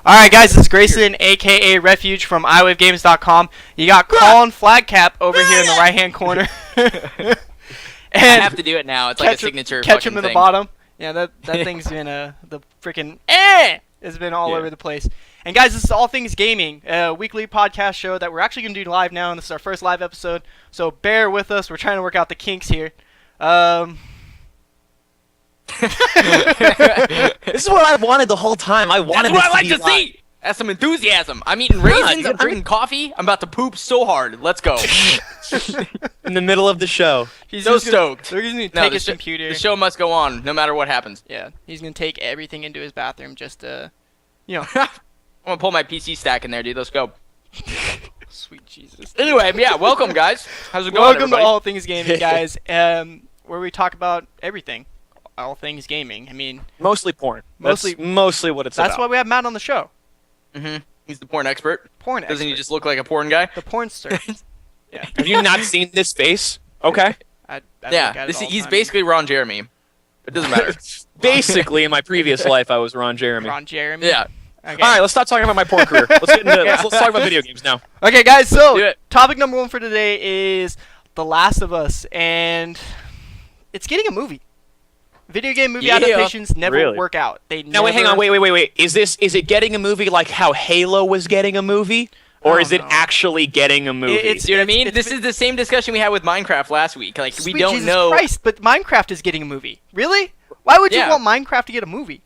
Alright guys, this is Grayson, aka Refuge from iWaveGames.com. You got Colin Flagcap over here in the right hand corner. I have to do it now. It's like a signature Catch him fucking in the thing. bottom. Yeah, that thing's been the freaking has been all over the place. And guys, this is All Things Gaming, a weekly podcast show that we're actually going to do live now, and this is our first live episode. So bear with us. We're trying to work out the kinks here. This is what I wanted the whole time. I wanted That's what I this like to see. That's some enthusiasm. I'm eating raisins. I'm drinking coffee. I'm about to poop so hard. Let's go. in the middle of the show. He's So just gonna- stoked. They're going to No, take the his sho- computer. The show must go on, no matter what happens. Yeah, he's going to take everything into his bathroom just to, I'm gonna pull my PC stack in there, dude. Let's go. Sweet Jesus. Anyway, yeah, welcome guys. How's it going, Welcome everybody? to All Things Gaming, guys, where we talk about everything. All things gaming. I mean, Mostly porn. That's mostly what it's that's about. why we have Matt on the show. He's the porn expert. Porn Doesn't he expert. just look like a porn guy? The pornster. Yeah. Have you not seen this face? Okay. I look Yeah, at it all the he's time. basically Ron Jeremy. It doesn't matter. Basically, in my previous life, I was Ron Jeremy. Ron Jeremy. Yeah. Okay. All right, let's stop talking about my porn career. Let's get into let's talk about video games now. Okay, guys. Do So, it. topic number 1 for today is The Last of Us, and it's getting a movie. Video game movie Yeah. adaptations never Really? work out. They Now wait, hang on, wait. Is it getting a movie like how Halo was getting a movie, or Oh, is it no. actually getting a movie? It's- See what I mean? it's- This is the same discussion we had with Minecraft last week. Like, we Sweet don't Jesus know. Christ, but Minecraft is getting a movie. Really? Why would you Yeah. want Minecraft to get a movie?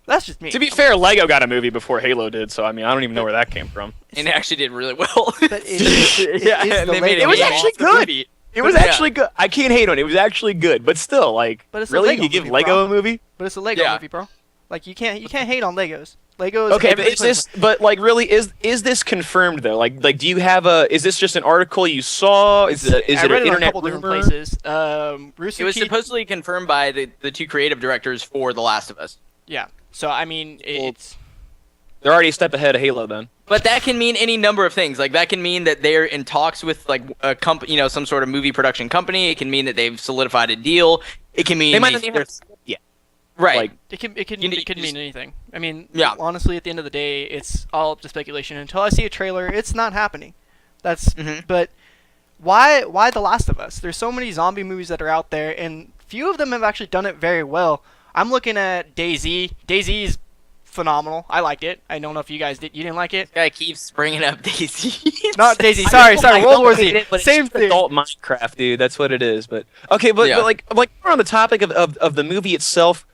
That's just me. To be fair, Lego got a movie before Halo did, so I mean, I don't even know where that came from. And it actually did really well. But it is and the they made Lego It was game game. actually off the good. movie. It was Yeah. actually good. I can't hate on it. It was actually good, but still, like, But it's a really, Lego you give movie, Lego bro. a movie? But it's a Lego Yeah. movie, bro. Like you can't hate on Legos. Legos. Okay, but every is this? But like, really, is this confirmed though? Like, do you have a? Is this just an article you saw? Is it I an read it on a internet couple different rumor? places. It was supposedly confirmed by the two creative directors for The Last of Us. Yeah. So I mean, it's They're already a step ahead of Halo then. But that can mean any number of things. Like, that can mean that they're in talks with, like, a company, some sort of movie production company. It can mean that they've solidified a deal. It can mean They might not even. Yeah. right. Like, it can You mean anything. I mean, Yeah. honestly, at the end of the day, it's all up to speculation. Until I see a trailer, it's not happening. That's Mhm. but why The Last of Us? There's so many zombie movies that are out there, and few of them have actually done it very well. I'm looking at DayZ. DayZ's phenomenal. I liked it. I don't know if you guys did. You didn't like it? This guy keeps bringing up Daisy. Not DayZ. I Sorry. don't World War hate Z. it, but Same it's just thing. adult Minecraft, dude. That's what it is. But okay, but, Yeah. but like we're on the topic of the movie itself.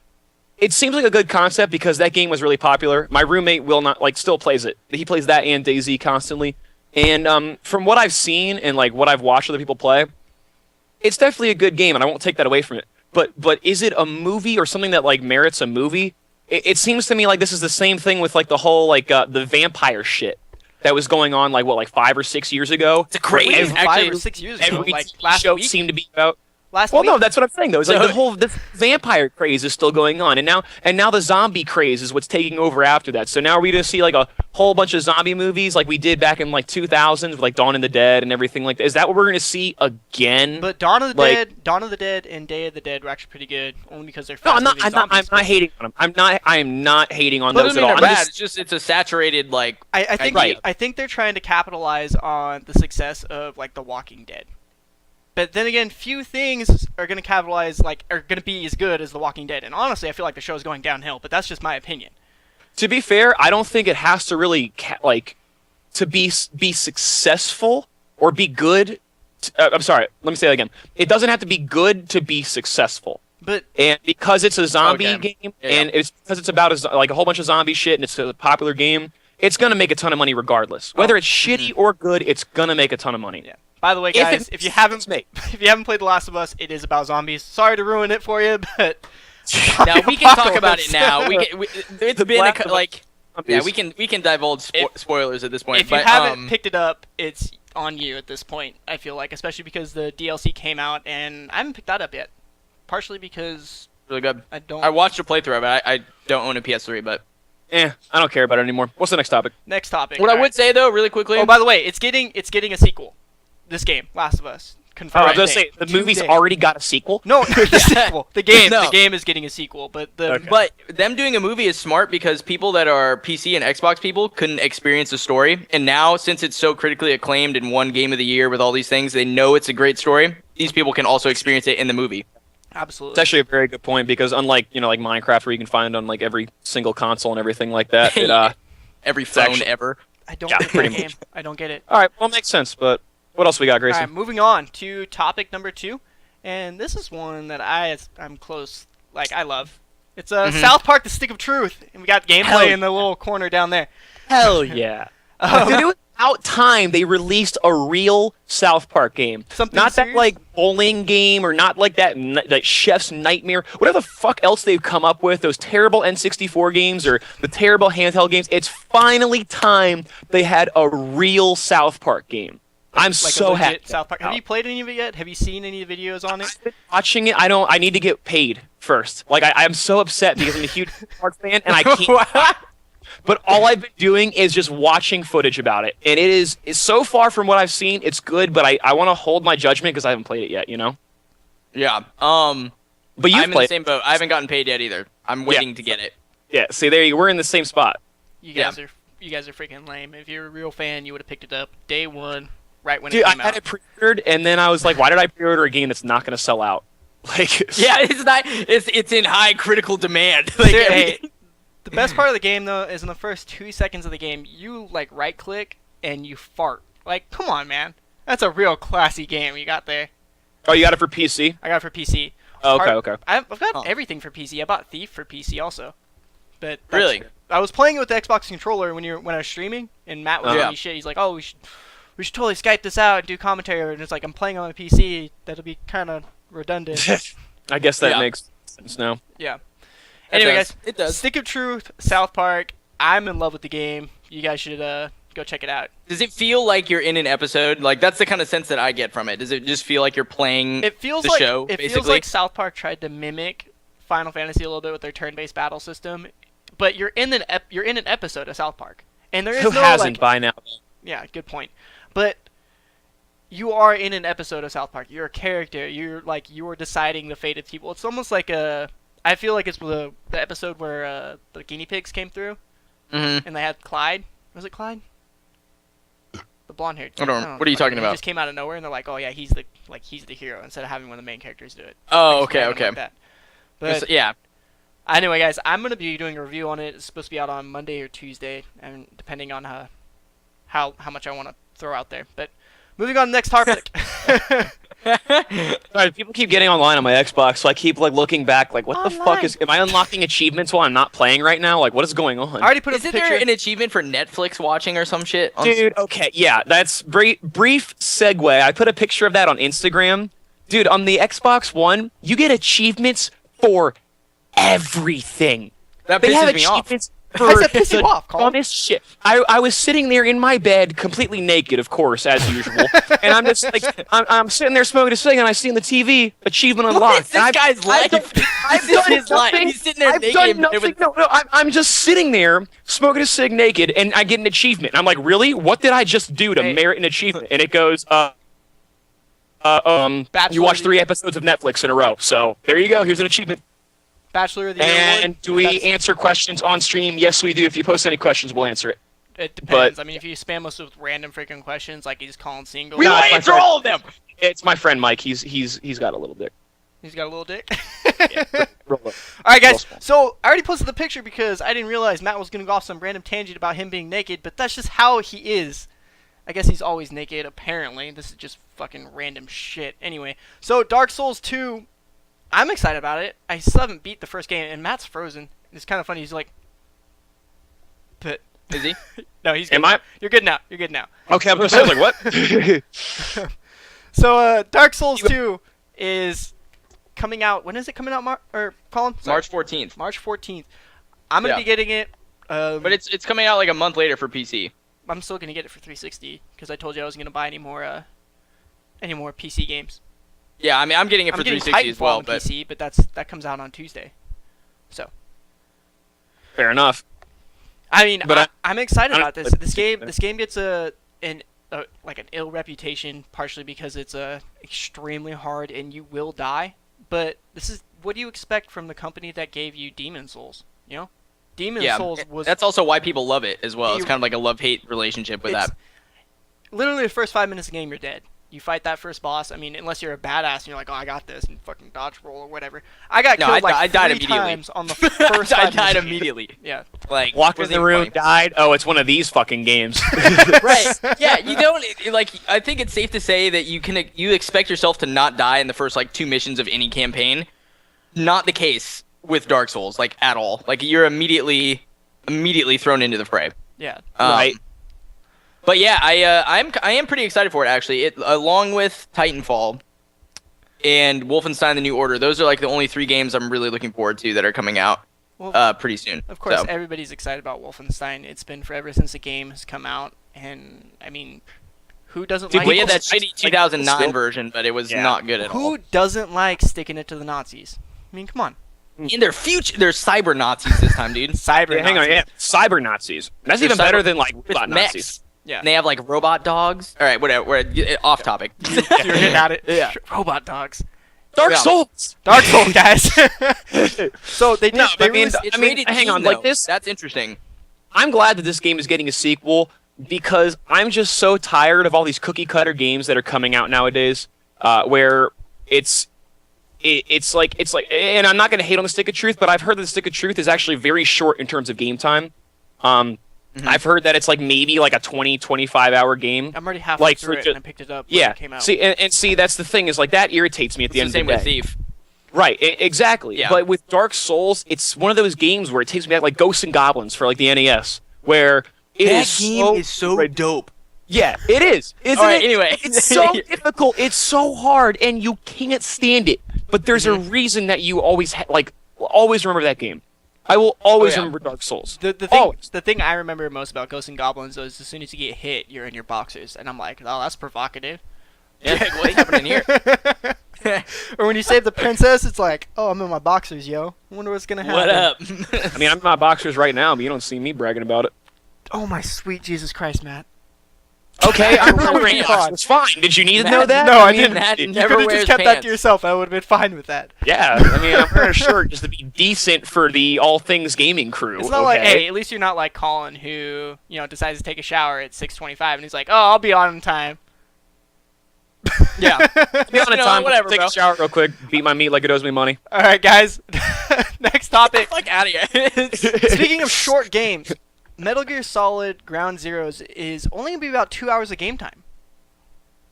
It seems like a good concept because that game was really popular. My roommate will not still plays it. He plays that and DayZ constantly. And from what I've seen and like what I've watched other people play, it's definitely a good game, and I won't take that away from it. But is it a movie or something that like merits a movie? It seems to me like this is the same thing with like the whole like the vampire shit that was going on like 5 or 6 years ago. It's a crazy- Wait, Every- 5 actually, or 6 years ago, Every like TV last show week. seemed to be about. Last Well, week. no, that's what I'm saying though. It's like So- this vampire craze is still going on, and now the zombie craze is what's taking over after that. So now are we gonna see like a whole bunch of zombie movies like we did back in like 2000s with like Dawn of the Dead and everything like that? Is that what we're gonna see again? But Dawn of the Like- Dead, and Day of the Dead were actually pretty good, only because they're no, I'm fast-moving not. I'm zombies, not hating on them. I am not hating on But those I mean, at all. they're I'm bad. just- It's a saturated, like... I think Right. I think they're trying to capitalize on the success of like The Walking Dead. But then again, few things are going to capitalize are going to be as good as The Walking Dead. And honestly, I feel like the show's going downhill, but that's just my opinion. To be fair, I don't think it has to really to be successful or be good. I'm sorry. Let me say that again. It doesn't have to be good to be successful. But And because it's a zombie Okay. game, Yeah. and it's because it's about a whole bunch of zombie shit, and it's a popular game, it's gonna make a ton of money regardless. Whether it's shitty or good, it's gonna make a ton of money. yeah. By the way, If it guys, if you haven't makes- if you haven't played The Last of Us, it is about zombies. Sorry to ruin it for you, but Now, we can talk about it now. It's The been Black of like... Yeah, Zombies. we can divulge spoilers at this point. if you but, haven't picked it up, it's on you at this point. I feel like, especially because the DLC came out, and I haven't picked that up yet. Partially because really good. I don't. I watched a playthrough of it. I don't own a PS3, but... I don't care about it anymore. What's the next topic? Next topic. What I Alright. would say, though, really quickly... Oh, by the way, it's getting a sequel. This game, Last of Us, confirmed. I was gonna say the movie's already got a sequel. No, the sequel. The game. No. The game is getting a sequel, but But them doing a movie is smart because people that are PC and Xbox people couldn't experience the story, and now since it's so critically acclaimed and won Game of the Year with all these things, they know it's a great story. These people can also experience it in the movie. absolutely. It's actually a very good point because unlike like Minecraft where you can find it on like every single console and everything like that, Every phone actually- ever. I don't Yeah, get pretty that game. I don't get it. all right, well, it makes sense. But what else we got, All Grayson? right, moving on to topic number 2, and this is one that I'm close. Like I love. It's South Park: The Stick of Truth, and we got Hell gameplay in the little corner down there. Hell yeah! Dude, it was about time they released a real South Park game. Something not serious? that like bowling game or not like that Chef's Nightmare. Whatever the fuck else they've come up with, those terrible N64 games or the terrible handheld games. It's finally time they had a real South Park game. I'm Like so a legit happy. South Park. Have you played any of it yet? Have you seen any of the videos on it? I've been watching it. I need to get paid first. Like I'm so upset because I'm a huge South Park fan and I can't. But all I've been doing is just watching footage about it, and it is so far from what I've seen, it's good. But I want to hold my judgment because I haven't played it yet. Yeah. But I'm you in the played. same boat. I haven't gotten paid yet either. I'm waiting to get it. Yeah. See, there you. We're in the same spot. You guys are freaking lame. If you're a real fan, you would have picked it up day one, right when Dude, it I came had out. it pre-ordered, and then I was like, why did I pre-order a game that's not going to sell out? Like, Yeah, it's not. It's in high critical demand. Like, Hey, the best part of the game though is in the first 2 seconds of the game, you like right click and you fart. Like, come on, man. That's a real classy game you got there. oh, you got it for PC? I got it for PC. Oh, okay. I've got everything for PC. I bought Thief for PC also. But Really? I was playing it with the Xbox controller when I was streaming, and Matt was giving me shit. He's like, "Oh, we should totally Skype this out and do commentary." And it's like I'm playing on a PC. That'll be kind of redundant. I guess that Yeah. makes sense now. Yeah. It Anyway, does. guys, It does. Stick of Truth, South Park. I'm in love with the game. You guys should go check it out. Does it feel like you're in an episode? Like that's the kind of sense that I get from it. Does it just feel like you're playing It feels the like show? it basically. feels like South Park tried to mimic Final Fantasy a little bit with their turn-based battle system, but you're in an episode of South Park, and there is Who no hasn't like, by now? yeah, good point. But you are in an episode of South Park. You're a character. You're deciding the fate of people. It's almost like I feel like it's the episode where the guinea pigs came through, Mhm. and they had Clyde. Was it Clyde? The blonde-haired. I don't know. What are you talking He about? just came out of nowhere, and they're like, "Oh yeah, he's the hero," instead of having one of the main characters do it. Oh, Just okay, random okay. like that. But Yeah. anyway, guys, I'm gonna be doing a review on it. It's supposed to be out on Monday or Tuesday, and depending on how much I want to throw out there. But moving on to the next topic. Sorry, people keep getting online on my Xbox, so I keep like looking back, like, what the fuck am I unlocking achievements while I'm not playing right now? Like, what is going on? I already put up Isn't a picture. there an achievement for Netflix watching or some shit? Dude, okay, yeah, that's brief segue. I put a picture of that on Instagram. Dude, on the Xbox One, you get achievements for everything. That They have pisses me off. achievements How does for that piss you the off, Colin? dumbest shit. I was sitting there in my bed, completely naked, of course, as usual, and I'm just like, I'm sitting there smoking a cig, and I see on the TV achievement unlocked. What is this And guy's life? I've This is done his life. nothing. He's sitting there I've naked done and nothing. with- No, I'm just sitting there smoking a cig naked, and I get an achievement. I'm like, really? What did I just do to Hey. merit an achievement? And it goes, Bachelor you watched of the- 3 episodes of Netflix in a row. So there you go. Here's an achievement. Bachelor of the Year And award? do we That's- answer questions on stream? Yes, we do. If you post any questions, we'll answer it. It depends. I mean, if you spam us with random freaking questions, like he's calling single, We No, will it's my answer friend. all of them. It's my friend Mike. He's got a little dick. he's got a little dick. Real low. All right, Real guys. small. So I already posted the picture because I didn't realize Matt was gonna go off some random tangent about him being naked, but that's just how he is. I guess he's always naked. Apparently, this is just fucking random shit. Anyway, so Dark Souls 2, I'm excited about it. I still haven't beat the first game, and Matt's frozen. It's kind of funny. He's like, but Is he? no, he's good. Am now. I? You're good now. You're good now. Okay, I'm gonna say like what? So Dark Souls 2 is coming out. When is it coming out, Colin? Sorry. March 14th. March 14th. I'm gonna Yeah. be getting it. But it's coming out like a month later for PC. I'm still gonna get it for 360 because I told you I wasn't gonna buy any more PC games. Yeah, I mean I'm getting it I'm for getting 360 as Titanfall well, on but PC, but that comes out on Tuesday. So Fair enough. I mean, But I'm excited I don't about this. like This the game gets an like an ill reputation, partially because it's extremely hard and you will die. But what do you expect from the company that gave you Demon Souls? You know, Demon Souls was. That's also why people love it as well. It's kind of like a love-hate relationship with that. Literally, the first 5 minutes of the game, you're dead. You fight that first boss. I mean, unless you're a badass and you're like, oh, I got this, and fucking dodge roll or whatever. I got killed I died 3 immediately. times on the first. I died immediately. Yeah. Like Walked in the room, funny. died. Oh, it's one of these fucking games. Right. Yeah, you don't like. I think it's safe to say that you expect yourself to not die in the first like 2 missions of any campaign. Not the case with Dark Souls, like at all. Like you're immediately thrown into the fray. Yeah. Right. But yeah, I am pretty excited for it actually. It along with Titanfall and Wolfenstein: The New Order. Those are like the only 3 games I'm really looking forward to that are coming out pretty soon. Of course, So. everybody's excited about Wolfenstein. It's been forever since the game has come out, and I mean, who doesn't like? We had that People- shitty 2009 still- version, but it was Yeah. not good at all. Who doesn't like sticking it to the Nazis? I mean, come on. In their future, they're cyber Nazis this time, dude. Cyber Yeah, hang on, Nazis. yeah. Cyber Nazis. That's They're even cyber- better than like with robot mechs. Nazis. Yeah. And they have like robot dogs. All right, whatever. We're off topic. You're getting at it. Yeah. Robot dogs. Dark Yeah. Souls. Dark Souls, guys. So they did. No, they I mean, released- It's I mean, rated hang teen, on, like though. this- That's interesting. I'm glad that this game is getting a sequel because I'm just so tired of all these cookie cutter games that are coming out nowadays, where it's like, and I'm not going to hate on the Stick of Truth, but I've heard that the Stick of Truth is actually very short in terms of game time. I've heard that it's like maybe like a 20-25 hour game. I'm already halfway like, through for it, ju- and I picked it up when Yeah. it came out. See, and see, that's the thing is like that irritates me at the It's the end same of the day. with Thief. Right, exactly. Yeah. But with Dark Souls, it's one of those games where it takes me back like Ghosts and Goblins for like the NES, where it is so dope. Yeah, it is. Isn't All right, it? anyway. It's so difficult. It's so hard, and you can't stand it. But there's a reason that you always always remember that game. I will always yeah. remember Dark Souls. The thing, Always. the thing I remember most about Ghosts and Goblins is as soon as you get hit, you're in your boxers, and I'm like, oh, that's provocative. Yeah, like, what's happening here? Or when you save the princess, it's like, oh, I'm in my boxers, yo. I wonder what's gonna happen. What up? I mean, I'm in my boxers right now, but you don't see me bragging about it. Oh my sweet Jesus Christ, Matt. Okay, I'm not Oh my wearing God. boxers. Fine. Did you need to Matt, know that? No, I mean, didn't. Matt You never could have wears just kept that pants. to yourself. I would have been fine with that. Yeah, I mean, I'm wearing a shirt just to be decent for the All Things Gaming crew. It's not like, hey, at least you're not like Colin who, decides to take a shower at 6:25 and he's like, oh, I'll be on in time. Yeah. be on a No, time, whatever, take bro. a shower real quick, beat my meat like it owes me money. All right, guys. Next topic. Fuck out of here. Speaking of short games, Metal Gear Solid Ground Zeroes is only going to be about 2 hours of game time.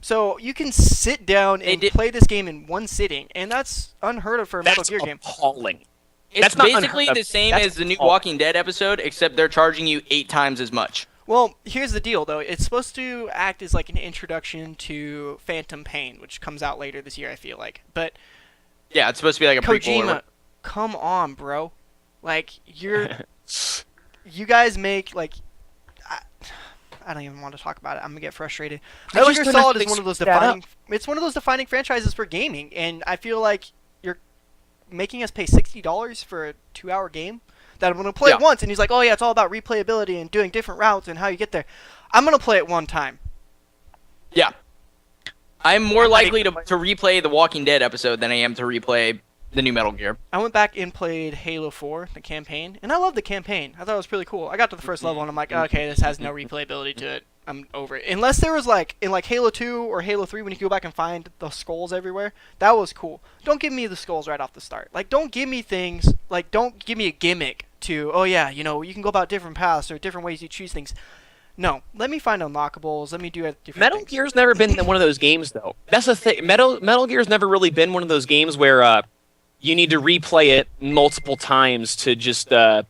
So you can sit down and play this game in one sitting, and that's unheard of for a Metal That's Gear game. appalling. It's That's not basically unheard of. the same That's as the new appalling. Walking Dead episode, except they're charging you 8 times as much. Well, here's the deal, though. It's supposed to act as like an introduction to Phantom Pain, which comes out later this year, I feel like. But Yeah, it's supposed to be like a prequel. Kojima, come on, bro. Like, you guys make, like... I don't even want to talk about it. I'm gonna get frustrated. I Metal just Gear don't Solid have is to one of those mix that defining. It's one of those defining franchises for gaming, and I feel like you're making us pay $60 for a 2-hour game that I'm gonna play Yeah. once. And he's like, "Oh yeah, it's all about replayability and doing different routes and how you get there." I'm gonna play it one time. Yeah. I'm more likely to replay the Walking Dead episode than I am to replay the new Metal Gear. I went back and played Halo 4, the campaign, and I loved the campaign. I thought it was pretty cool. I got to the first level and I'm like, okay, this has no replayability to it. I'm over it. Unless there was like in like Halo 2 or Halo 3 when you go back and find the skulls everywhere, that was cool. Don't give me the skulls right off the start. Like don't give me things like don't give me a gimmick to oh yeah, you can go about different paths or different ways you choose things. No, let me find unlockables. Let me do different Metal things. Gear's never been one of those games, though. That's the thing. Metal Gear's never really been one of those games where you need to replay it multiple times to just, I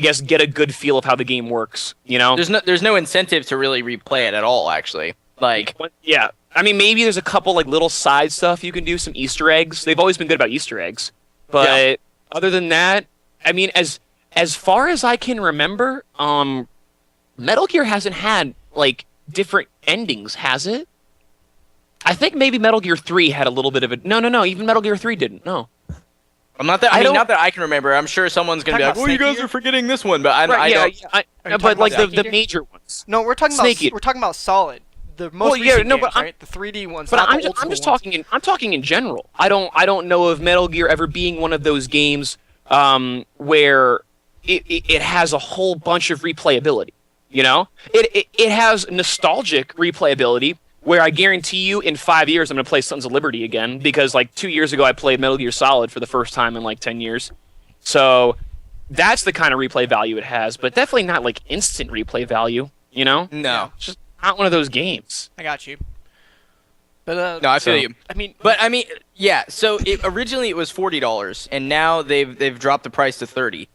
guess, get a good feel of how the game works. You know? There's no incentive to really replay it at all, actually. Like, Yeah. I mean, maybe there's a couple like little side stuff you can do, some Easter eggs. They've always been good about Easter eggs. But other than that, I mean, as far as I can remember, Metal Gear hasn't had like different endings, has it? I think maybe Metal Gear 3 had a little bit of a no. Even Metal Gear 3 didn't. No. not that I can remember. I'm sure someone's gonna be like, Talking "Oh, you about guys Snake are forgetting this one," but I Right, don't. yeah, Are you but talking like about the Snake Eater? major ones. No, we're talking Snake about Eater. we're talking about Solid. the most recent games, right? The 3D ones. But not I'm the old just school talking. I'm talking in general. I don't know of Metal Gear ever being one of those games where it has a whole bunch of replayability. You know, it has nostalgic replayability. Where I guarantee you, in 5 years, I'm going to play Sons of Liberty again because, like, 2 years ago, I played Metal Gear Solid for the first time in like 10 years. So that's the kind of replay value it has, but definitely not like instant replay value. You know? No, It's just not one of those games. I got you. But no, I feel you. I mean, Yeah. So originally it was $40, and now they've dropped the price to $30.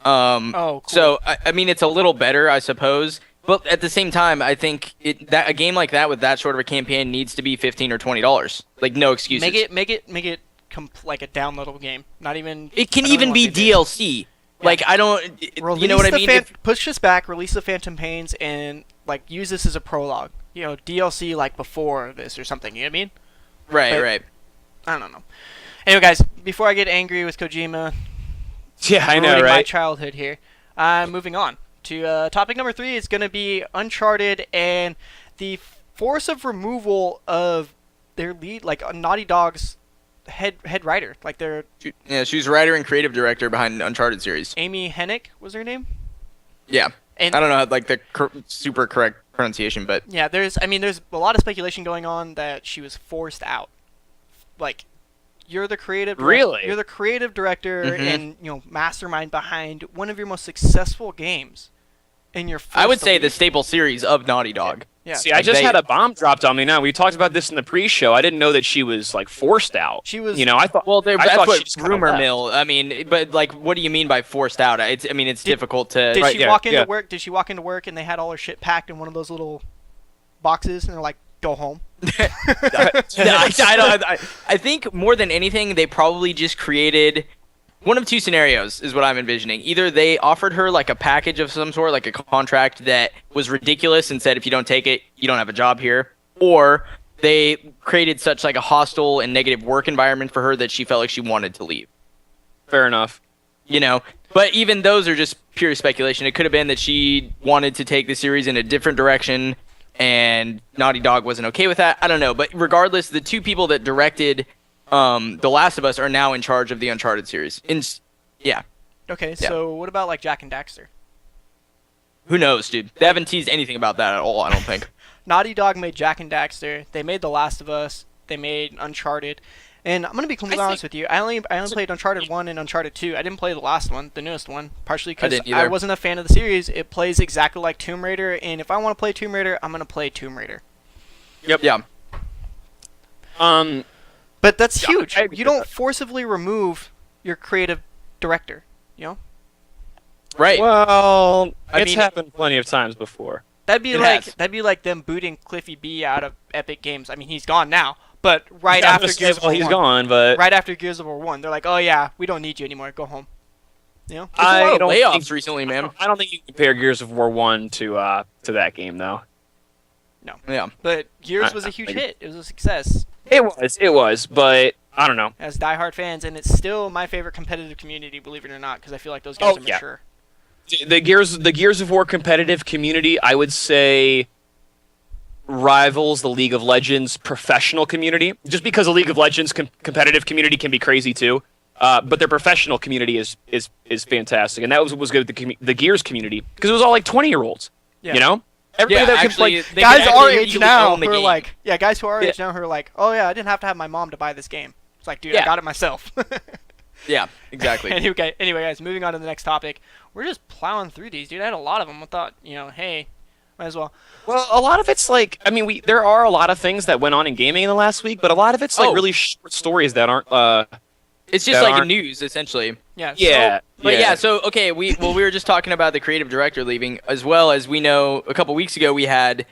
cool. So I mean, it's a little better, I suppose. But at the same time, I think that a game like that with that short of a campaign needs to be $15 or $20. Like, no excuses. make it like a downloadable game. Not even. It can I don't even know be what they did. DLC. Like, I don't. You know what I mean? Push this back, release the Phantom Pains, and like use this as a prologue. You know, DLC like before this or something. You know what I mean? Right. I don't know. Anyway, guys, before I get angry with Kojima, Yeah, I know, ruining my right? childhood here. Moving on to topic number 3 is going to be Uncharted and the force of removal of their lead, like Naughty Dog's head writer, like their Yeah, she was writer and creative director behind the Uncharted series. Amy Hennig was her name. Yeah. And I don't know, like, the super correct pronunciation, but yeah, there's a lot of speculation going on that she was forced out. Like, you're the creative Really? You're the creative director Mhm. and, you know, mastermind behind one of your most successful games, and you're I would forced to say the leave. staple series of Naughty Dog. Yeah. See, I Like just they- had a bomb dropped on me now. We talked about this in the pre-show. I didn't know that she was like forced out. She was. You know, I thought. Well, I that's thought she what just kinda rumor left. mill. I mean, but like, what do you mean by forced out? It's difficult to. Did Right, she yeah, walk into yeah. work? Did she walk into work and they had all her shit packed in one of those little boxes, and they're like, "Go home." I think more than anything, they probably just created one of two scenarios is what I'm envisioning. Either they offered her like a package of some sort, like a contract that was ridiculous and said, if you don't take it, you don't have a job here. Or they created such like a hostile and negative work environment for her that she felt like she wanted to leave. Fair enough. You know, but even those are just pure speculation. It could have been that she wanted to take the series in a different direction and Naughty Dog wasn't okay with that. I don't know. But regardless, the two people that directed The Last of Us are now in charge of the Uncharted series. Yeah. Okay, Yeah. so what about like Jack and Daxter? Who knows, dude? They haven't teased anything about that at all, I don't think. Naughty Dog made Jack and Daxter. They made The Last of Us. They made Uncharted. And I'm gonna be completely honest with you. I only played Uncharted 1 and Uncharted 2. I didn't play the last one, the newest one, partially because didn't I either. wasn't a fan of the series. It plays exactly like Tomb Raider, and if I want to play Tomb Raider, I'm gonna play Tomb Raider. Yep. Yeah. But that's Yeah, huge. I agree You with don't that. forcibly remove your creative director. You know, Right. Well, I it's mean- happened plenty of times before. that'd be It like has. them booting Cliffy B out of Epic Games. I mean, he's gone now, but right Yeah, I'm after gonna say, Gears of well, War he's 1, gone, but right after Gears of War 1, they're like, "Oh yeah, we don't need you anymore. Go home." You know? There's a lot of don't layoffs think- recently, man. I don't think you can compare Gears of War 1 to that game, though. Yeah. But Gears I- was a I huge think- hit. It was a success It was, but I don't know. as diehard fans, and it's still my favorite competitive community, believe it or not, because I feel like those games Oh, are yeah. mature. The Gears of War competitive community, I would say, rivals the League of Legends professional community. Just because the League of Legends competitive community can be crazy too, but their professional community is fantastic, and that was what was good with the Gears community because it was all like 20-year-olds. Yeah. You know, everybody that could actually, play. they Guys could our actually age legally now own the who are game. like, guys who are our Yeah. age now who are like, "Oh yeah, I didn't have to have my mom to buy this game." It's like, dude, I Yeah. got it myself. Yeah, exactly. Anyway, guys, moving on to the next topic. We're just plowing through these, dude. I had a lot of them. I thought, hey, might as well. Well, a lot of it's like, I mean, there are a lot of things that went on in gaming in the last week, but a lot of it's like Oh. really short stories that aren't. It's just that like aren't- news, essentially. Yeah. Yeah, But yeah, so okay, we were just talking about the creative director leaving, as well as we know a couple weeks ago we had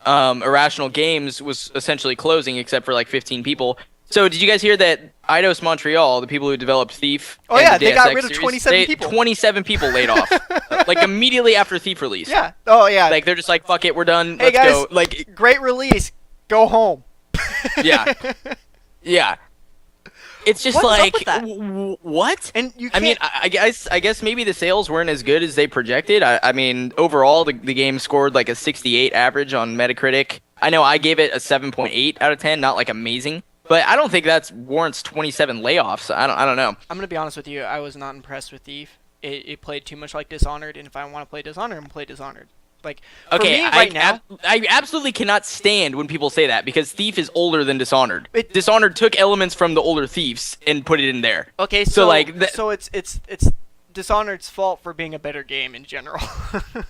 Irrational Games was essentially closing except for like 15 people. So did you guys hear that Eidos Montreal, the people who developed Thief, Oh, and yeah, the they got DSX rid of series, 27 people. 27 people laid off, like immediately after Thief release. Yeah. Oh yeah. Like they're just like, fuck it, we're done. Hey, Let's guys. go. Like, Great release. Go home. yeah, yeah. It's just What is up like with that? what? And you I can't. mean, I guess maybe the sales weren't as good as they projected. I mean, overall, the game scored like a 68 average on Metacritic. I know I gave it a 7.8 out of 10, not like amazing, but I don't think that warrants 27 layoffs. I don't know. I'm gonna be honest with you. I was not impressed with Thief. It played too much like Dishonored, and if I want to play Dishonored, I'm gonna play Dishonored. Like, for Okay, me right now, I absolutely cannot stand when people say that because Thief is older than Dishonored. Dishonored took elements from the older Thieves and put it in there. okay, so it's Dishonored's fault for being a better game in general.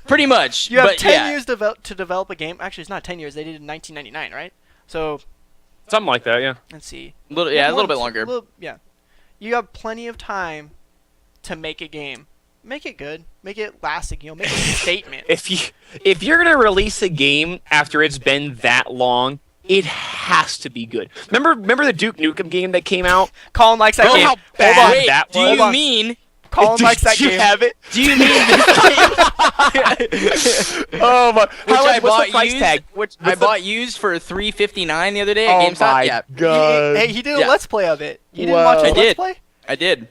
Pretty much. You have but 10 yeah. years to develop a game. Actually, it's not 10 years. They did it in 1999, right? So Something like that, yeah. let's see. a little bit longer. Yeah, you have plenty of time to make a game. Make it good. Make it lasting. Make a statement. If you're gonna release a game after it's been that long, it has to be good. Remember the Duke Nukem game that came out? Colin likes that Oh, game. how bad Hold on. Wait, that do was. you Hold on. mean? Colin likes that Did you game. have it? Do you mean Oh my! which I What's bought the price used? tag? Which I bought used for $3.59 the other day Oh at GameStop. my Yeah, god! Hey, he did a Yeah. Let's Play of it. You didn't Wow. watch his I Let's did. Play? I did.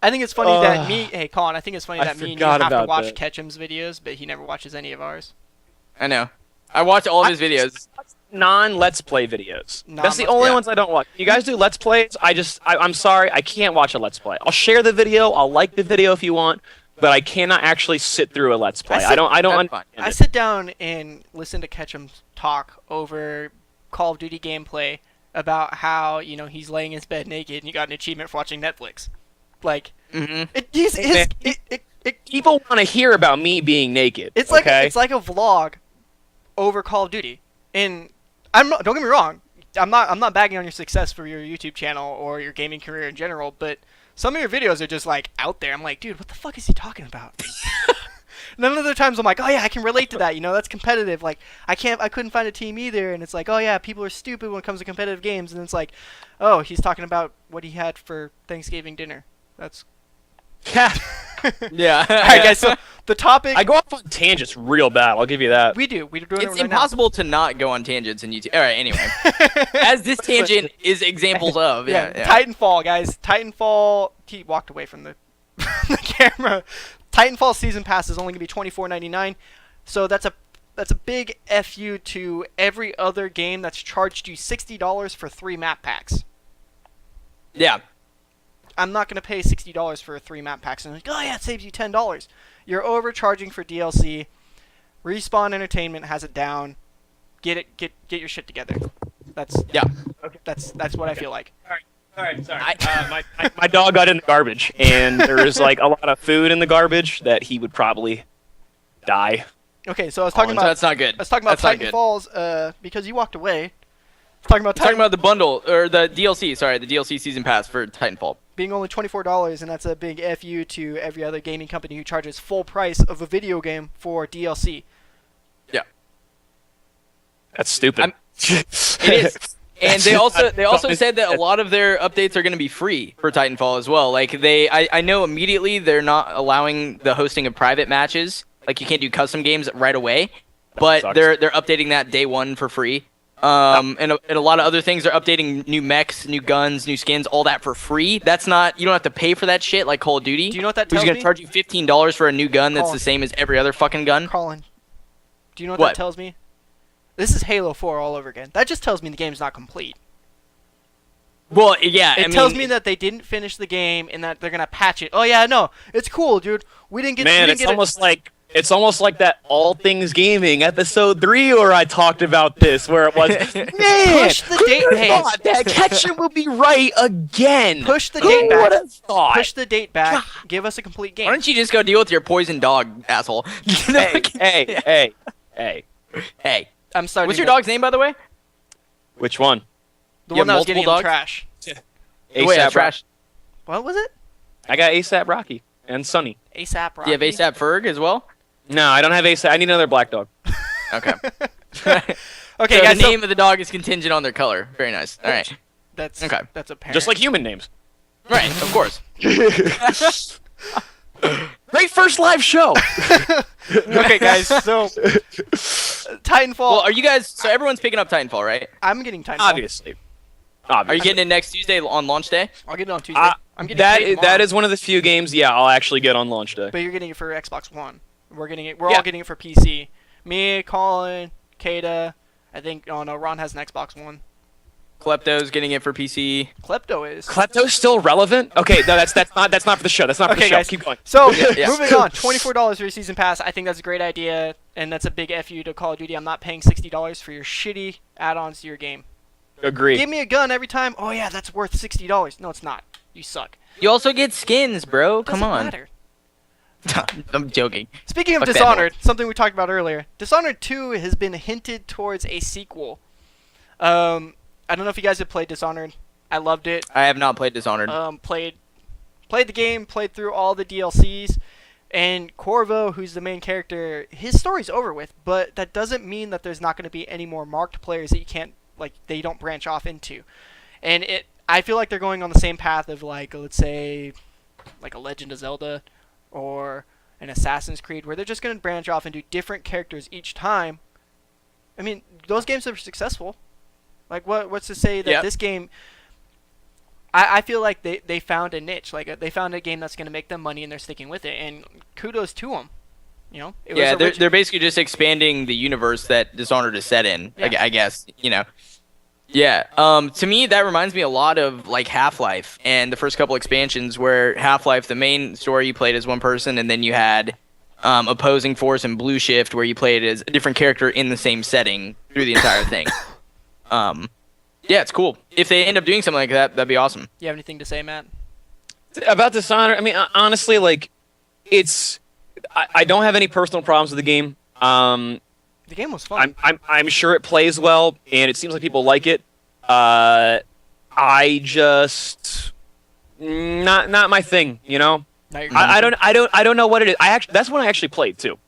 I think it's funny that Hey, Colin, I think it's funny I that me and you forgot have to about watch that. Ketchum's videos, but he never watches any of ours. I know. I watch all of his videos. Non-Let's Play videos. That's the Non-Let's only Play. ones I don't watch. You guys do Let's Plays? I'm sorry, I can't watch a Let's Play. I'll share the video. I'll like the video if you want, but I cannot actually sit through a Let's Play. I don't That's fine. understand I it. sit down and listen to Ketchum talk over Call of Duty gameplay about how, he's laying in his bed naked and you got an achievement for watching Netflix. Like, Mm-hmm. People want to hear about me being naked. it's like okay? it's like a vlog over Call of Duty. And don't get me wrong, I'm not bagging on your success for your YouTube channel or your gaming career in general, but some of your videos are just like out there. I'm like, dude, what the fuck is he talking about? None of the times I'm like, oh yeah, I can relate to that. That's competitive. Like I couldn't find a team either, and it's like, oh yeah, people are stupid when it comes to competitive games, and it's like, oh, he's talking about what he had for Thanksgiving dinner. That's Yeah. all right, guys. So the topic I go off on tangents real bad. I'll give you that. we're doing It's it right impossible to not go on tangents in YouTube. All right, anyway. As this tangent is examples of. now. Yeah. Titanfall, guys. Titanfall. He walked away from the camera. Titanfall season pass is only gonna be $24.99, so that's a big fu to every other game that's charged you $60 for 3 map packs. Yeah. I'm not gonna pay $60 for 3 map packs and like, oh yeah, it saves you $10. You're overcharging for DLC. Respawn Entertainment has it down. Get your shit together. That's what I feel like. All right, sorry. My dog got in the garbage, and there was like a lot of food in the garbage that he would probably die. Okay, so I was talking So about that's not good. I was talking about That's not good. Titanfalls because you walked away. I was talking about Talking about the bundle or the DLC. Sorry, the DLC season pass for Titanfall. being only $24, and that's a big fu to every other gaming company who charges full price of a video game for DLC. Yeah. That's stupid. It is. And they also said that a lot of their updates are going to be free for Titanfall as well. Like I know immediately they're not allowing the hosting of private matches. Like you can't do custom games right away, but sucks. they're updating that day one for free. And a lot of other things are updating new mechs, new guns, new skins, all that for free. That's not, you don't have to pay for that shit like Call of Duty. Do you know what that Who's tells going me? to charge you $15 for a new gun that's Colin. the same as every other fucking gun? Colin, do you know what What? that tells me? This is Halo 4 all over again. That just tells me the game's not complete. Well, yeah, It tells me that they didn't finish the game and that they're gonna patch it. Oh yeah, no, it's cool, dude. We didn't get. we Man, didn't it's get almost like that All Things Gaming episode 3 where I talked about this, where it was man, Push the date. who'd have Hey, thought that Ketchum will be right again. push the Who date back. would have thought? Push the date back. Give us a complete Why game. don't you just go deal with your poison dog, asshole? Hey. Hey. I'm starting. What's your dog's name, by the way? Which one? The you one have that was getting in multiple the dogs? trash. Wait, ASAP trash. What was it? I got ASAP Rocky and Sunny. ASAP Do you Rocky. have ASAP Ferg as well? No, I don't have ASAP. I need another black dog. Okay. Okay, So guys. the name of the dog is contingent on their color. Very nice. All right. That's Okay. That's apparent. Just like human names. Right, of course. Great first live show. Okay, guys. So Titanfall. Well, are you guys? So everyone's picking up Titanfall, right? I'm getting Titanfall. Obviously. Are you getting it next Tuesday on launch day? I'll get it on Tuesday. I'm getting paid that tomorrow, is one of the few games. Yeah, I'll actually get on launch day. But you're getting it for Xbox One. We're getting it. We're Yeah. all getting it for PC. Me, Colin, Kata, I think. Oh no, Ron has an Xbox One. Klepto's getting it for PC. Klepto is. Klepto's still relevant? Okay, no, that's not for the show. That's not for the Okay, show. guys. Keep going. So Yeah. moving on, $24 for your season pass. I think that's a great idea, and that's a big FU to Call of Duty. I'm not paying $60 for your shitty add-ons to your game. Agree. Give me a gun every time. Oh yeah, that's worth $60. No, it's not. You suck. You also get skins, bro. Doesn't Come on. matter. I'm joking. Speaking of Fuck that Dishonored, something we talked about earlier, Dishonored 2 has been hinted towards a sequel. I don't know if you guys have played Dishonored. I loved it. I have not played Dishonored. Played the game, played through all the DLCs, and Corvo, who's the main character, his story's over with, but that doesn't mean that there's not going to be any more marked players that you can't, like, they don't branch off into. And I feel like they're going on the same path of, like, let's say, like a Legend of Zelda or an Assassin's Creed, where they're just going to branch off and do different characters each time. I mean, those games are successful. Like, what's to say that this game... I feel like they found a niche. Like, they found a game that's going to make them money, and they're sticking with it. And kudos to them. You know? They're basically just expanding the universe that Dishonored is set in, Yeah. I guess, you know. Yeah, to me, that reminds me a lot of, like, Half-Life and the first couple expansions where Half-Life, the main story, you played as one person, and then you had Opposing Force and Blue Shift where you played as a different character in the same setting through the entire thing. Yeah, it's cool. If they end up doing something like that, that'd be awesome. You have anything to say, Matt? About Dishonored, I mean, honestly, like, I don't have any personal problems with the game. The game was fun. I'm sure it plays well, and it seems like people like it. I just not my thing, you know. I don't know what it is. That's when I actually played too.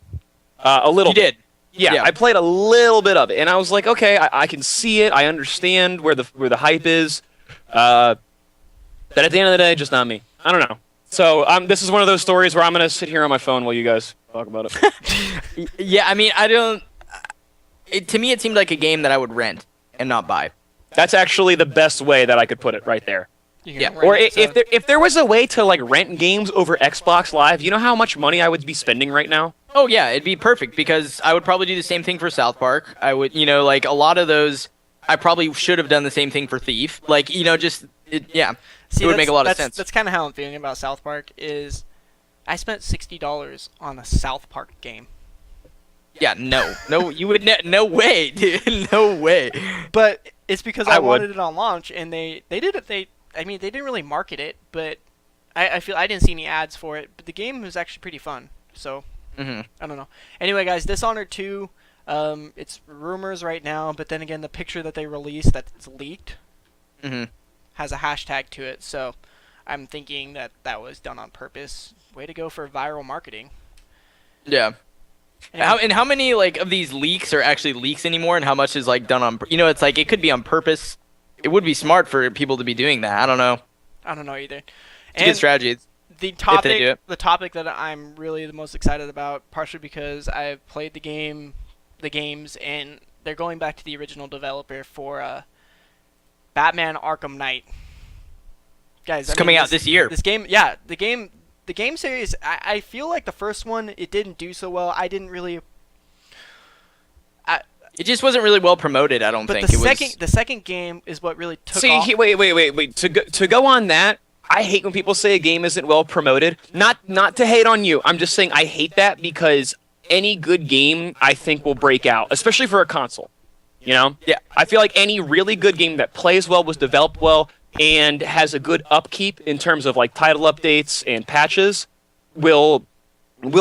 A little. You did. Yeah, I played a little bit of it, and I was like, okay, I can see it. I understand where the hype is. But at the end of the day, just not me. I don't know. So this is one of those stories where I'm gonna sit here on my phone while you guys talk about it. Yeah, I mean, to me, it seemed like a game that I would rent and not buy. That's actually the best way that I could put it right there. Yeah. Or if there was a way to like rent games over Xbox Live, you know how much money I would be spending right now? Oh yeah, it'd be perfect because I would probably do the same thing for South Park. I would, you know, like a lot of those, I probably should have done the same thing for Thief. Like, you know, just it would make a lot of sense. That's kind of how I'm feeling about South Park. Is I spent $60 on a South Park game. Yeah, no, you would no way, dude, no way. But it's because I I would. wanted it on launch, and they did it. They didn't really market it, but I feel I didn't see any ads for it. But the game was actually pretty fun. So I don't know. Anyway, guys, Dishonored 2. It's rumors right now, but then again, the picture that they released that's leaked has a hashtag to it. So I'm thinking that was done on purpose. Way to go for viral marketing. Yeah. Anyway. How many like of these leaks are actually leaks anymore, and how much is like done on? You know, it's like it could be on purpose. It would be smart for people to be doing that. I don't know. I don't know either. It's a good strategy. The if they do it. topic that I'm really the most excited about, partially because I've played the games, and they're going back to the original developer for Batman Arkham Knight. Guys, It's coming out this year. This game, the game series. I feel like the first one, it didn't do so well. I didn't really. It just wasn't really well promoted. I don't But think the second game is what really took off. Wait. To go on that, I hate when people say a game isn't well promoted. Not to hate on you. I'm just saying I hate that because any good game I think will break out, especially for a console. You know? Yeah. I feel like any really good game that plays well, was developed well, and has a good upkeep in terms of like title updates and patches will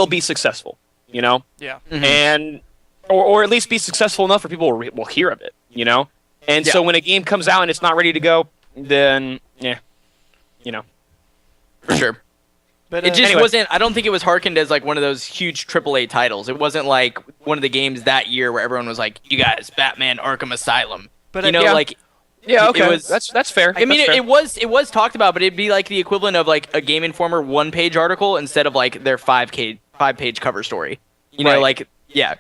be successful. You know? Yeah. And or at least be successful enough for people will hear of it, you know? And so when a game comes out and it's not ready to go, then, yeah, you know. For sure. But It just anyway. wasn't. I don't think it was harkened as like one of those huge AAA titles. It wasn't like one of the games that year where everyone was like, "You guys, Batman Arkham Asylum." But you know, yeah. like Yeah, okay. It was, that's fair. I mean, That's fair. it was talked about, but it'd be like the equivalent of like a Game Informer 1-page article instead of like their 5-page cover story. You know, Right. like yeah.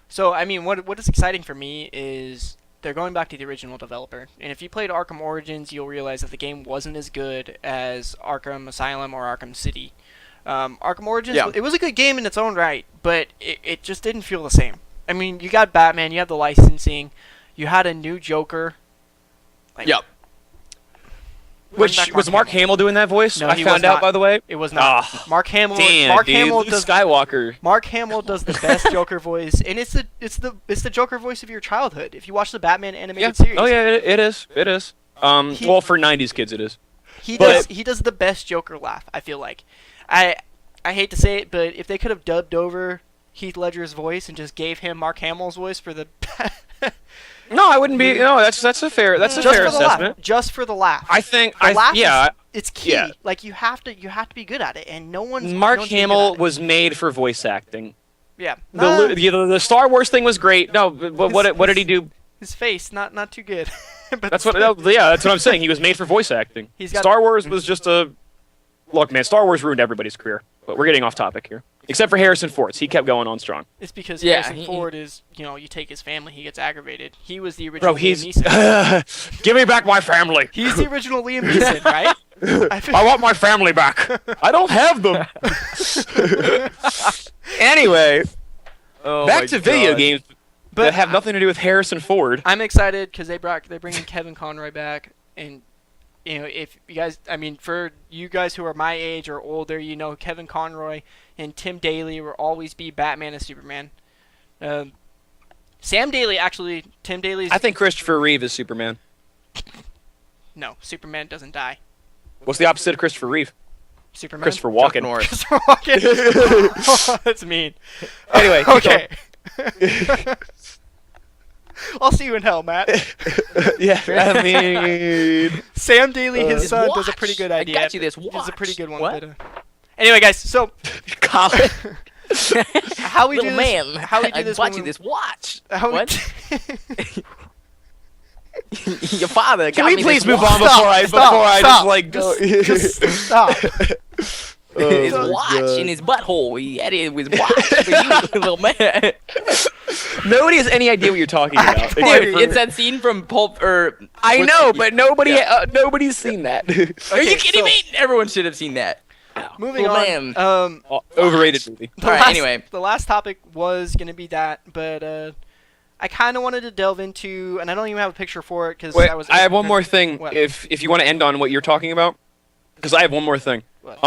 So, I mean, what is exciting for me is they're going back to the original developer. And if you played Arkham Origins, you'll realize that the game wasn't as good as Arkham Asylum or Arkham City. Arkham Origins, Yeah. it was a good game in its own right, but it just didn't feel the same. I mean, you got Batman, you have the licensing, you had a new Joker. Like, Yep. Which was Mark Hamill doing that voice? No, I he found was out, not. by the way. It was not. Mark Hamill. Damn, Mark dude, Hamill Luke does. Skywalker. Mark Hamill does the best Joker voice, and it's the Joker voice of your childhood. If you watch the Batman animated series. Oh yeah, it is. It is. Well, for '90s kids, it is. He does the best Joker laugh. I feel like. I hate to say it, but if they could have dubbed over Heath Ledger's voice and just gave him Mark Hamill's voice for the. No, I wouldn't be. No, that's a fair assessment. Just for the laugh. I think. It's key. Yeah. Like you have to be good at it, and no one's. Mark no one's Hamill good at was made for voice acting. it. Yeah. The Star Wars thing was great. No, but what did he do? His face, not too good. But That's what. That's what I'm saying. He was made for voice acting. Star Wars was just a. Look, man, Star Wars ruined everybody's career. But we're getting off topic here. Except for Harrison Ford. He kept going on strong. It's because Harrison Ford is, you take his family, he gets aggravated. He was the original Bro, Liam Neeson. Give me back my family. He's the original Liam Neeson, right? I want my family back. I don't have them. Anyway, back to video games that have nothing to do with Harrison Ford. I'm excited because they're bringing Kevin Conroy back, and if you guys, for you guys who are my age or older, Kevin Conroy and Tim Daly will always be Batman and Superman. Sam Daly, actually, Tim Daly's. I think Christopher Reeve is Superman. No, Superman doesn't die. What's the opposite of Christopher Reeve? Superman. Christopher Walken. Christopher Walken. That's mean. Anyway, okay. I'll see you in hell, Matt. Yeah, I mean, Sam Daly, his son, does a pretty good idea. I got you this watch. It's a pretty good one. What? But, anyway, guys, so Colin. how we do Little this? man, How we do this? I bought you this watch. What? Your father Can got we me please this move watch. on before I just like go? Just stop. His Oh my watch God. in his butthole. He had it with his watch for you, little man. Nobody has any idea what you're talking about. Dude, it's that scene from Pulp. I know, but nobody's seen that. Are you kidding me? Everyone should have seen that. Moving Little on. man. Overrated movie. Anyway. The last topic was going to be that, but I kind of wanted to delve into, and I don't even have a picture for it because I have one more thing. What? If you want to end on what you're talking about, because I have one more thing. What?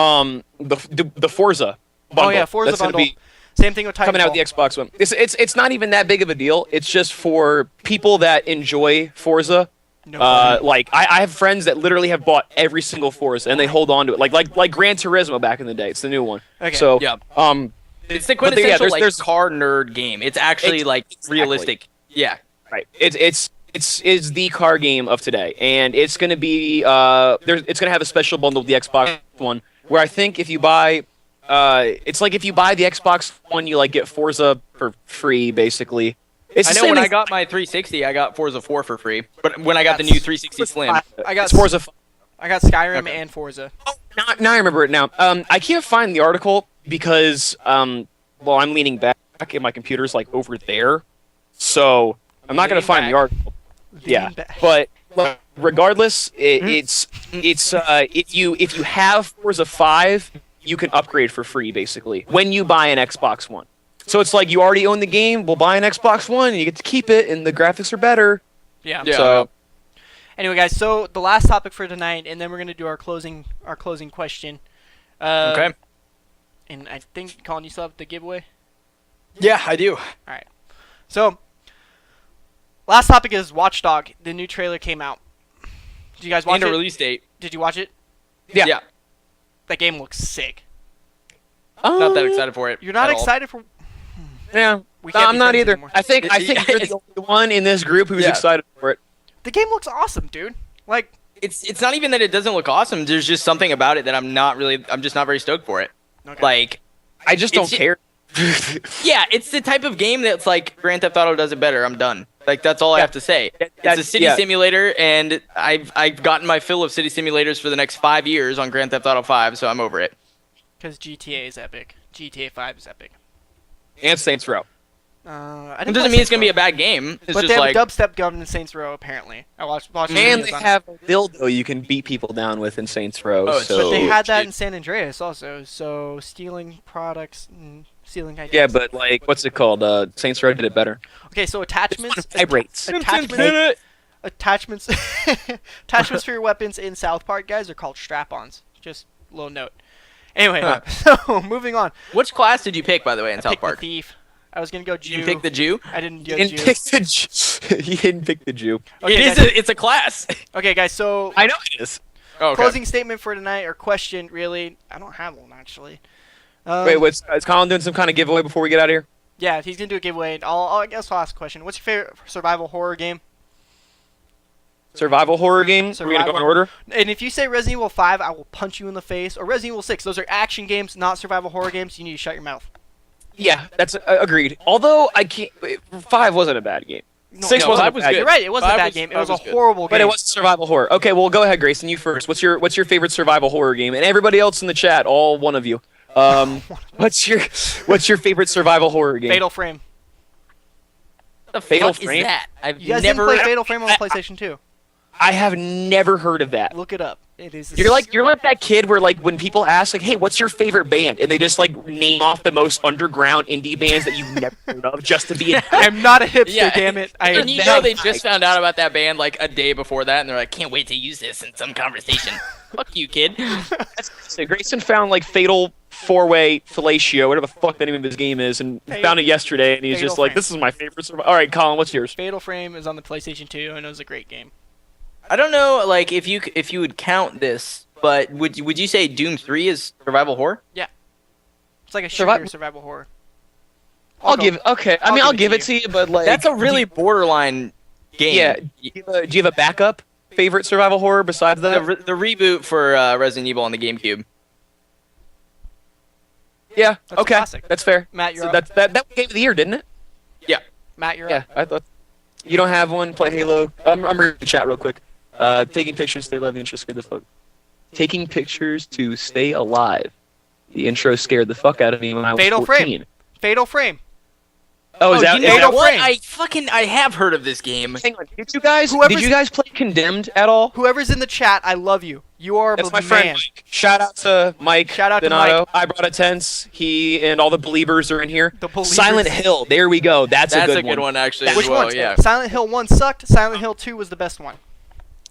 The Forza bundle. Oh yeah, Forza that's gonna bundle. be Same thing with Titanfall. coming out with the Xbox One. It's not even that big of a deal. It's just for people that enjoy Forza. No. Like I have friends that literally have bought every single Forza and they hold on to it. Like Gran Turismo back in the day. It's the new one. Okay. So Yeah. But It's the yeah, quintessential there's car nerd game. It's actually Exactly. realistic. Yeah. Right. It's the car game of today, and it's gonna be it's gonna have a special bundle with the Xbox One, where I think if you buy it's like if you buy the Xbox One, you get Forza for free, basically. It's I the know same when as- I got my 360, I got Forza 4 for free. But when I got the new 360 Slim, I got it's Forza. I got Skyrim Okay. and Forza. Now I remember it now. I can't find the article because I'm leaning back and my computer's over there, so I'm not gonna Leaning find the back. article. Yeah, Lean back. but regardless, it's if you have Forza 5, you can upgrade for free basically when you buy an Xbox One. So it's like you already own the game, we'll buy an Xbox One and you get to keep it and the graphics are better. Yeah. Yeah. So Anyway, guys, so the last topic for tonight, and then we're gonna do our closing question. okay. And I think Colin, you still have the giveaway. Yeah, I do. So, last topic is Watch Dog. The new trailer came out. Did you guys watch And a it? release date. Did you watch it? Yeah. That game looks sick. Not that excited for it. You're not at all. excited for? Yeah, We can't I'm be not friends either. anymore. I think you're the only one in this group who's Yeah. excited for it. The game looks awesome, dude. Like, It's not even that it doesn't look awesome. There's just something about it that I'm just not very stoked for it. okay. Like, I just don't It's- care. yeah, it's the type of game that's like Grand Theft Auto does it better. I'm done. Like that's all I have to say. It's a city simulator, and I've gotten my fill of city simulators for the next 5 years on Grand Theft Auto 5, so I'm over it. because GTA is epic. GTA 5 is epic. And Saints Row. I It didn't doesn't play mean it's Saints gonna be Row. a bad game. It's But just they have like a dubstep gun in Saints Row, apparently. I watched And videos they on it. have a dildo you can beat people down with in Saints Row. Oh, so But they had that shit. in San Andreas also, so stealing products and stealing ideas. yeah, but like, what's it called? Saints Row did it better. Okay, so attachments. Vibrates. Attachments attachments for your weapons in South Park, guys, are called strap-ons. Just a little note. Anyway, so moving on. Which class did you pick, by the way, in I South picked the Park? thief. I was gonna go Jew. You picked the Jew. I didn't go He Jew. didn't pick the Jew. He didn't pick the Jew. Okay, It guys, is. It's a class. okay, guys. So I know it is. Oh, okay. closing statement for tonight, or question, really. I don't have one actually. Wait, is Colin doing some kind of giveaway before we get out of here? Yeah, he's gonna do a giveaway. I guess I'll ask a question. What's your favorite survival horror game? Survival horror game? Are we gonna go in Survival. order? And if you say Resident Evil 5, I will punch you in the face. Or Resident Evil 6. Those are action games, not survival horror games. You need to shut your mouth. Yeah, that's agreed. Although I can't. 5 wasn't a bad game. No, 6 no, wasn't 5 a was bad good. game. You're right. It wasn't a Five bad was- game. It five was a was good. horrible But game. it was survival horror. Okay, well go ahead, Grayson. You first. What's your favorite survival horror game? And everybody else in the chat, all one of you. What's your favorite survival horror game? Fatal Frame. The Fatal fuck Frame? is that? I've You guys never. didn't play Fatal Frame on the PlayStation 2. I have never heard of that. Look it up. It is. You're like that kid where like when people ask like, "Hey, what's your favorite band?" and they just like name off the most underground indie bands that you've never heard of just to be. I'm not a hipster, Yeah. damn it. I And you know they just found out about that band like a day before that, and they're like, "Can't wait to use this in some conversation." Fuck you, kid. So Grayson found like Fatal 4-Way Fellatio, whatever the fuck the name of his game is, and found it yesterday, and he's Fatal just like, Frame. "This is my favorite." All right, Colin, what's yours? Fatal Frame is on the PlayStation 2, and it was a great game. I don't know, like if you would count this, but would you say Doom 3 is survival horror? It's like a shooter Survival- survival horror. I'll give. Okay, I I'll mean, give I'll it give to it to you, but like, That's a really borderline game. yeah. Do you have a backup favorite survival horror besides The, that? the reboot for Resident Evil on the GameCube. Yeah. That's okay, classic. that's fair. Matt, you're So up. that was game of the year, didn't it? Matt, you're Yeah, up. I thought. You don't have one. Play Halo. I'm reading the chat real quick. Taking pictures, stay alive. The intro scared the fuck. Taking pictures to stay alive. The intro scared the fuck out of me when I was Fatal 14. Frame. Fatal Frame. Oh, is that? you is know that Fatal what? Frame. I have heard of this game. Hang on. Did you guys Whoever's- play Condemned at all? Whoever's in the chat, I love you. You are That's a my man. friend Mike. Shout out to Mike. Shout out to Donato. Mike. I brought a tense. He and all the believers are in here. The Believers. Silent Hill. There we go. That's That's a good one. actually as Which well. one? Yeah. Silent Hill 1 sucked. Silent Hill 2 was the best one.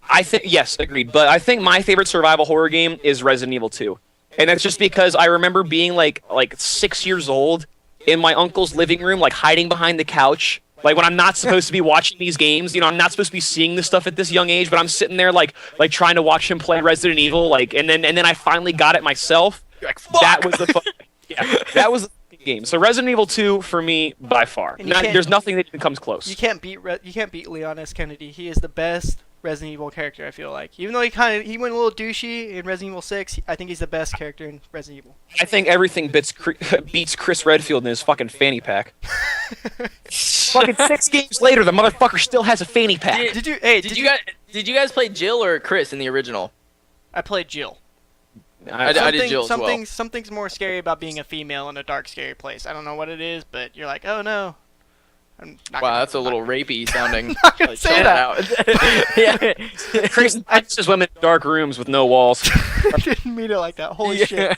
I think yes, agreed. But I think my favorite survival horror game is Resident Evil 2, and that's just because I remember being like 6 years old in my uncle's living room, like hiding behind the couch. Like when I'm not supposed to be watching these games, you know, I'm not supposed to be seeing this stuff at this young age, but I'm sitting there like trying to watch him play Resident Evil, like, and then I finally got it myself. You're like, fuck! That was the that was the fucking game. So Resident Evil 2 for me by far. And you can't- There's nothing that even comes close. You can't beat Leon S. Kennedy. He is the best Resident Evil character, I feel like. Even though he went a little douchey in Resident Evil 6, I think he's the best character in Resident Evil. I think everything beats Chris Redfield in his fucking fanny pack. Fucking 6 games later, the motherfucker still has a fanny pack. Did Did you guys play Jill or Chris in the original? I played Jill. I did Jill as well. Something's more scary about being a female in a dark, scary place. I don't know what it is, but you're like, oh no. I'm not Wow, gonna- that's a little rapey sounding. not gonna say chill that. out. Chris punches women in dark rooms with no walls. I didn't mean it like that. Holy shit.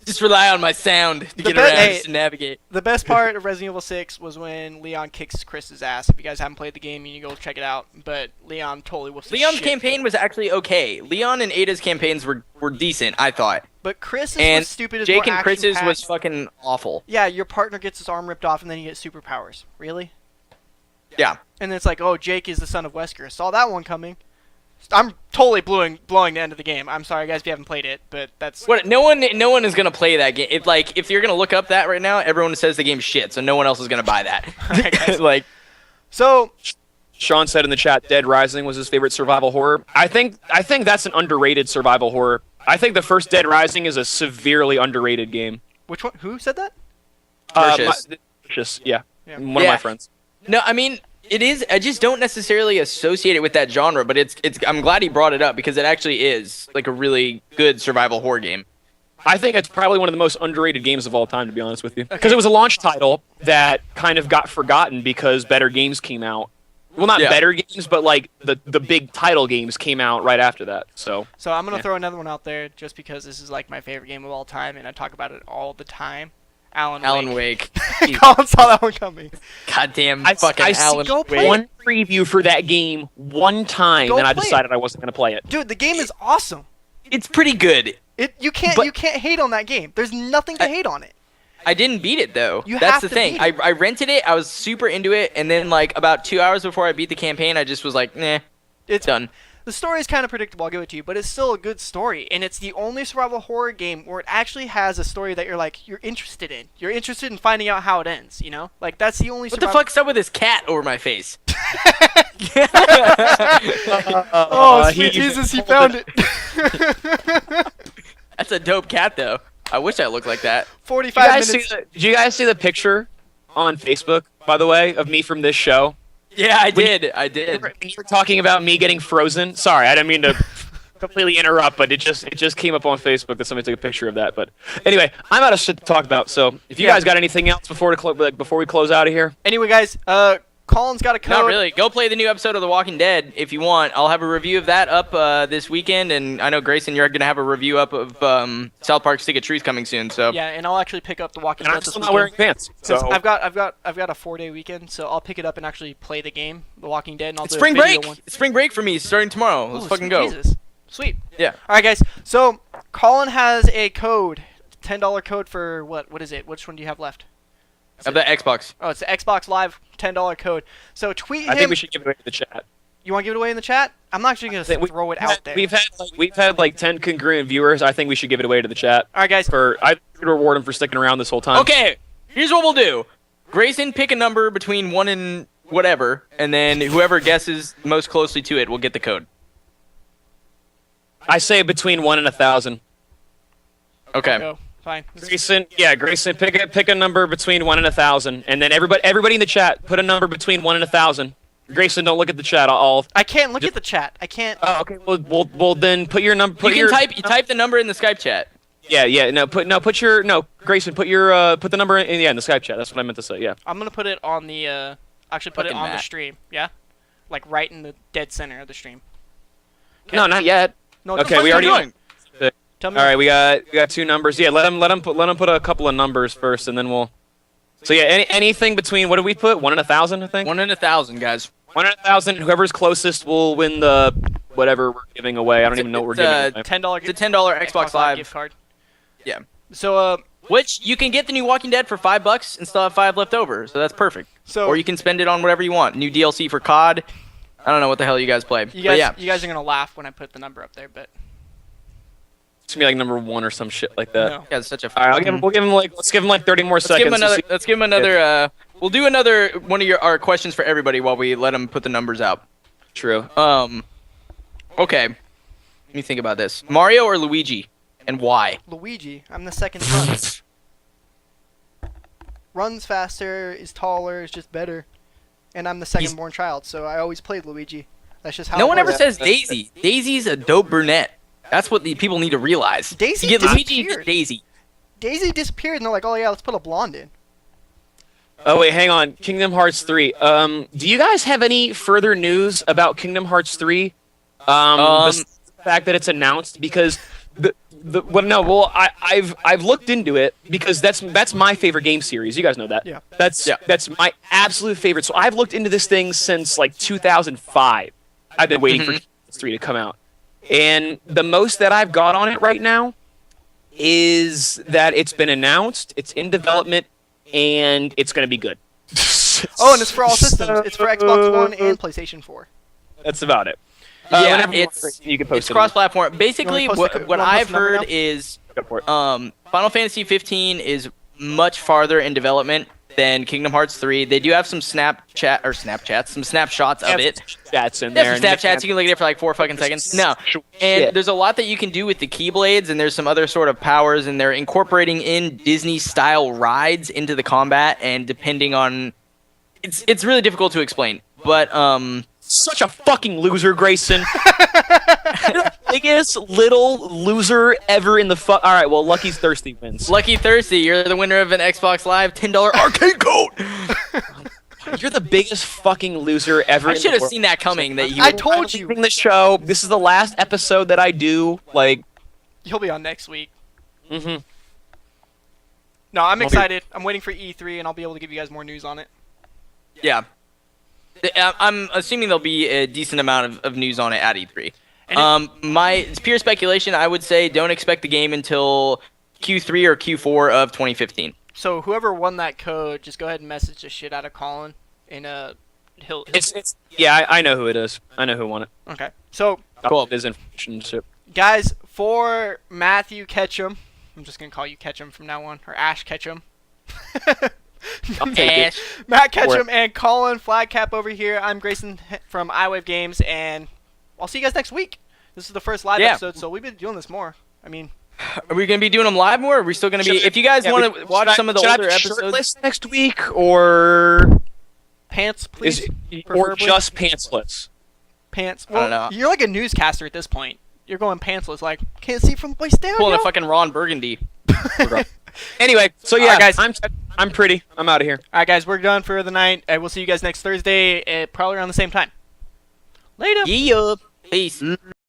Just rely on my sound to get be- around, hey, just to navigate. The best part of Resident Evil 6 was when Leon kicks Chris's ass. If you guys haven't played the game, you need to go check it out. But Leon totally whooped his Leon's shit. campaign was actually okay. Leon and Ada's campaigns were decent, I thought. But Chris's And was stupid as Jake more and Chris's action-packed. was fucking awful. Yeah, your partner gets his arm ripped off and then you get superpowers. Really? Yeah. And then it's like, oh, Jake is the son of Wesker. Saw that one coming. I'm totally blowing the end of the game. I'm sorry, guys, if you haven't played it, but that's... What? No one is gonna play that game. If you're gonna look up that right now, everyone says the game's shit, so no one else is gonna buy that. Alright, guys. like, So, Sean said in the chat, Dead Rising was his favorite survival horror. I think that's an underrated survival horror. I think the first Dead Rising is a severely underrated game. which one? Who said that? Tertius. Yeah. Yeah. One of Yeah. my friends. no, I mean it is. I just don't necessarily associate it with that genre, but it's. I'm glad he brought it up because it actually is like a really good survival horror game. I think it's probably one of the most underrated games of all time, to be honest with you. Because it was a launch title that kind of got forgotten because better games came out. Well, not better games, but like the big title games came out right after that. So I'm gonna throw another one out there just because this is like my favorite game of all time, and I talk about it all the time. Alan Wake. Colin saw that one coming. Goddamn fucking Alan Wake. I one preview for that game one time, and I decided I wasn't gonna play it. Dude, the game is awesome. It's pretty good. You can't hate on that game. There's nothing to hate on it. I didn't beat it though. That's the thing. I rented it. I was super into it, and then like about 2 hours before I beat the campaign, I just was like, nah, it's done. The story is kind of predictable. I'll give it to you, but it's still a good story, and it's the only survival horror game where it actually has a story that you're interested in. You're interested in finding out how it ends. You know, like that's the only. What the fuck's up with this cat over my face? Oh, sweet Jesus, he found it. That's a dope cat, though. I wish I looked like that. 45 minutes. Did you guys see the picture on Facebook, by the way, of me from this show? Yeah, I did. When you were talking about me getting frozen. Sorry, I didn't mean to completely interrupt, but it just came up on Facebook that somebody took a picture of that. But anyway, I'm out of shit to talk about. So if you guys got anything else before we close out of here? Anyway, guys, Colin's got a code. Not really. Go play the new episode of The Walking Dead if you want. I'll have a review of that up this weekend, and I know Grayson, you're gonna have a review up of South Park: Stick of Truth coming soon. So yeah, and I'll actually pick up The Walking Dead. I'm still not wearing pants. So I've got a 4-day weekend, so I'll pick it up and actually play the game, The Walking Dead, and I'll it's do spring a video break. one. It's spring break for me, starting tomorrow. Let's fucking go. Jesus. Sweet. Yeah. All right, guys. So Colin has a code, $10 code for what? What is it? Which one do you have left? Of the Xbox. Oh, it's the Xbox Live $10 code. So tweet him. I think we should give it away to the chat. You want to give it away in the chat? I'm not actually going to throw it out there. We've had like 10 congruent viewers. I think we should give it away to the chat. All right, guys. I could reward him for sticking around this whole time. Okay, here's what we'll do. Grayson, pick a number between 1 and whatever, and then whoever guesses most closely to it will get the code. I say between 1 and 1,000. Okay. Go. Fine. Grayson, pick a number between 1 and 1,000, and then everybody in the chat put a number between 1 and 1,000. Grayson, don't look at the chat. I can't look at the chat. I can't. Oh, okay. Well, then put your number. You type the number in the Skype chat. Yeah. Grayson, put the number in the Skype chat. That's what I meant to say. Yeah. I'm gonna put it on the put it on the Matt. stream. Yeah, like right in the dead center of the stream. Okay. No, not yet. No. Okay, we already. doing? Tell me. All right, we got 2 numbers. Yeah, let him put a couple of numbers first, and then we'll. So yeah, anything between what did we put? 1 and 1,000, I think. 1 and 1,000, guys. 1 and 1,000. Whoever's closest will win the whatever we're giving away. I don't even know what we're giving away. $10. It's a $10 Xbox Live gift card. Yeah. So which you can get the new Walking Dead for $5 and still have 5 left over, so that's perfect. So or you can spend it on whatever you want. New DLC for COD. I don't know what the hell you guys play. you guys are gonna laugh when I put the number up there, but It's gonna be like number 1 or some shit like that. no. Yeah, it's such a. All right, let's give him like 30 more seconds. Let's give him another. We'll do another one of our questions for everybody while we let him put the numbers out. True. Okay. Let me think about this. Mario or Luigi, and why? Luigi. I'm the second son. Runs faster, is taller, is just better, and I'm the second born child, so I always played Luigi. That's just how. No it one ever works. says Daisy. Daisy's a dope brunette. That's what the people need to realize. Daisy you get Luigi, you disappeared. get Daisy. Daisy disappeared, and they're like, "Oh yeah, let's put a blonde in." Oh wait, hang on. Kingdom Hearts 3. Do you guys have any further news about Kingdom Hearts 3? Besides the fact that it's announced, because I've looked into it because that's my favorite game series. You guys know that. Yeah. That's my absolute favorite. So I've looked into this thing since like 2005. I've been waiting for Kingdom Hearts 3 to come out, and the most that I've got on it right now is that it's been announced, it's in development, and it's going to be good. Oh, and it's for all systems. It's for Xbox One and PlayStation 4. That's about it. Yeah, you can post it's it. cross-platform. Basically, what I've heard is Go for it. Final Fantasy 15 is much farther in development than Kingdom Hearts 3. They do have some some snapshots of it. Stats in There's there. some Snapchats. You can look at it for like 4 fucking seconds. No. And there's a lot that you can do with the Keyblades, and there's some other sort of powers, and they're incorporating in Disney-style rides into the combat, and depending on... It's really difficult to explain, but... Such a fucking loser, Grayson. biggest little loser ever in the fuck. All right, well, Lucky's Thirsty wins. Lucky Thirsty, you're the winner of an Xbox Live $10 arcade code. You're the biggest fucking loser ever. I in should the have world. seen that coming. That you. I told you. I'm leaving the show. This is the last episode that I do. Like, He'll be on next week. mm-hmm. No, I'm excited. I'm waiting for E3, and I'll be able to give you guys more news on it. Yeah. I'm assuming there'll be a decent amount of news on it at E3. It's pure speculation. I would say don't expect the game until Q3 or Q4 of 2015. So whoever won that code, just go ahead and message the shit out of Colin, and he'll It's yeah. I know who it is. I know who won it. okay. So Cool. His information and shit. guys, for Matthew Ketchum, I'm just gonna call you Ketchum from now on, or Ash Ketchum. I'll take it. Matt Ketchum and Colin Flagcap over here. I'm Grayson from iWave Games, and I'll see you guys next week. This is the first live episode, so we've been doing this more. I mean, Are we going to be doing them live more? Or are we still going to be... If you guys want to watch some of the older episodes... Shirtless next week, or pants, please. or just pantsless? Pants. I Well, don't know. you're like a newscaster at this point. You're going pantsless, like, can't see from the waist down, Pulling yo. a fucking Ron Burgundy. Anyway, so yeah, Alright, guys. I'm pretty. I'm out of here. All right, guys, we're done for the night, and we'll see you guys next Thursday, probably around the same time. Later. Yeah. Peace.